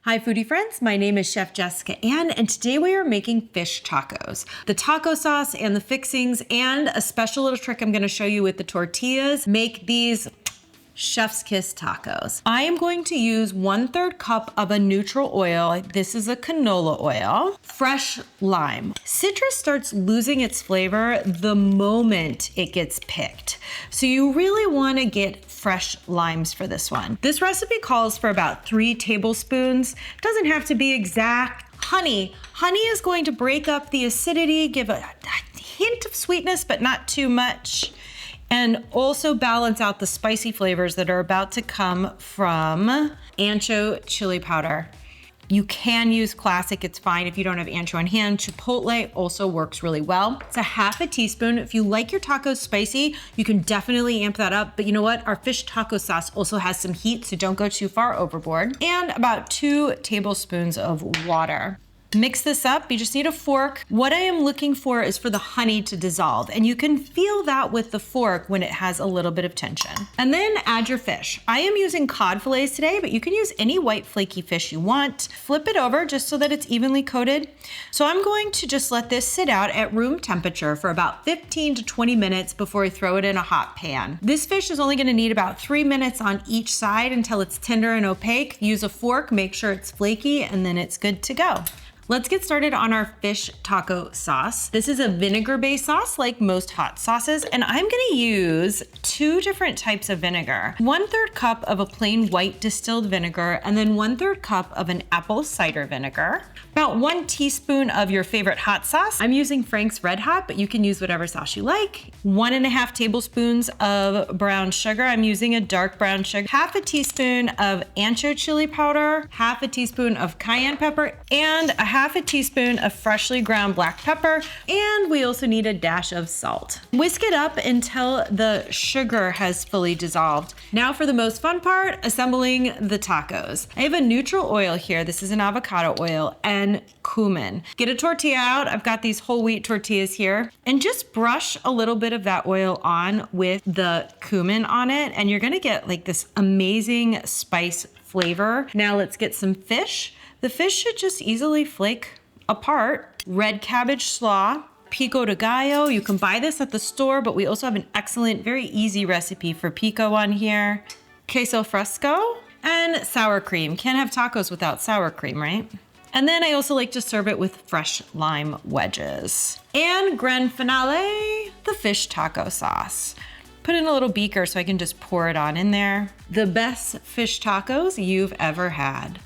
Hi foodie friends, my name is Chef Jessica Ann, and today we are making fish tacos. The taco sauce and the fixings and a special little trick I'm gonna show you with the tortillas make these chef's kiss tacos. I am going to use 1/3 cup of a neutral oil. This is a canola oil. Fresh lime. Citrus starts losing its flavor the moment it gets picked. So you really wanna get fresh limes for this one. This recipe calls for about 3 tablespoons. Doesn't have to be exact. Honey. Honey is going to break up the acidity, give a hint of sweetness, but not too much. And also balance out the spicy flavors that are about to come from ancho chili powder. You can use classic, it's fine if you don't have ancho on hand. Chipotle also works really well. It's a half a teaspoon. If you like your tacos spicy, you can definitely amp that up. But you know what? Our fish taco sauce also has some heat, so don't go too far overboard. And about 2 tablespoons of water. Mix this up, you just need a fork. What I am looking for is for the honey to dissolve, and you can feel that with the fork when it has a little bit of tension. And then add your fish. I am using cod fillets today, but you can use any white flaky fish you want. Flip it over just so that it's evenly coated. So I'm going to just let this sit out at room temperature for about 15 to 20 minutes before I throw it in a hot pan. This fish is only gonna need about 3 minutes on each side until it's tender and opaque. Use a fork, make sure it's flaky, and then it's good to go. Let's get started on our fish taco sauce. This is a vinegar-based sauce like most hot sauces, and I'm gonna use 2 different types of vinegar. 1/3 cup of a plain white distilled vinegar, and then 1/3 cup of an apple cider vinegar. About 1 teaspoon of your favorite hot sauce. I'm using Frank's Red Hot, but you can use whatever sauce you like. 1.5 tablespoons of brown sugar. I'm using a dark brown sugar. Half a teaspoon of ancho chili powder, half a teaspoon of cayenne pepper, and a half a teaspoon of freshly ground black pepper, and we also need a dash of salt. Whisk it up until the sugar has fully dissolved. Now for the most fun part, assembling the tacos. I have a neutral oil here. This is an avocado oil and cumin. Get a tortilla out. I've got these whole wheat tortillas here, and just brush a little bit of that oil on with the cumin on it, and you're gonna get like this amazing spice flavor. Now let's get some fish. The fish should just easily flake apart. Red cabbage slaw, pico de gallo. You can buy this at the store, but we also have an excellent, very easy recipe for pico on here. Queso fresco and sour cream. Can't have tacos without sour cream, right? And then I also like to serve it with fresh lime wedges. And grand finale, the fish taco sauce. Put in a little beaker so I can just pour it on in there. The best fish tacos you've ever had.